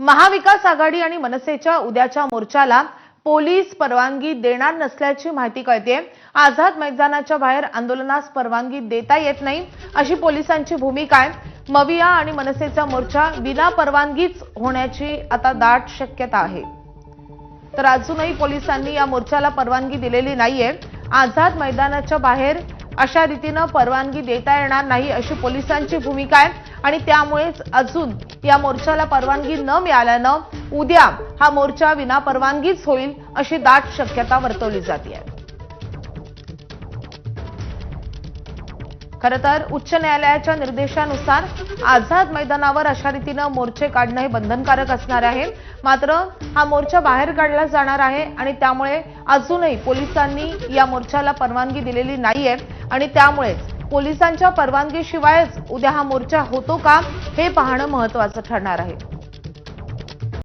महाविकास आघाडी आणि मनसेच्या उद्याच्या मोर्चाला पोलीस परवानगी देणार नसल्याची माहिती कळते। आझाद मैदानाच्या बाहेर आंदोलनास परवानगी देता येत नाही अशी पोलिसांची भूमिका आहे। मविया आणि मनसेचा मोर्चा विना परवानगीच होण्याची आता दाट शक्यता आहे। तर अजूनही पोलिसांनी या मोर्चाला परवानगी दिलेली नाहीये। आझाद मैदानाच्या बाहेर अशा रीतीने परवानगी देता येणार नाही अशी पोलिसांची भूमिका आहे आणि त्यामुळेच अजून या मोर्चाला परवानगी न मिळाल्याने उद्या हा मोर्चा विना परवानगीच होईल अशी दाट शक्यता वर्तवली जाते आहे। खरं तर उच्च न्यायालयाच्या निर्देशानुसार आझाद मैदानावर अशा रीतीने मोर्चे काढणे हे बंधनकारक असणार आहे। मात्र हा मोर्चा बाहेर काढला जाणार आहे आणि त्यामुळे अजूनही पोलिसांनी या मोर्चाला परवानगी दिलेली नाहीये आणि त्यामुळे पोलिसांच्या परवानगीशिवायच उद्या हा मोर्चा होतो का हे पाहणं महत्त्वाचं ठरणार आहे।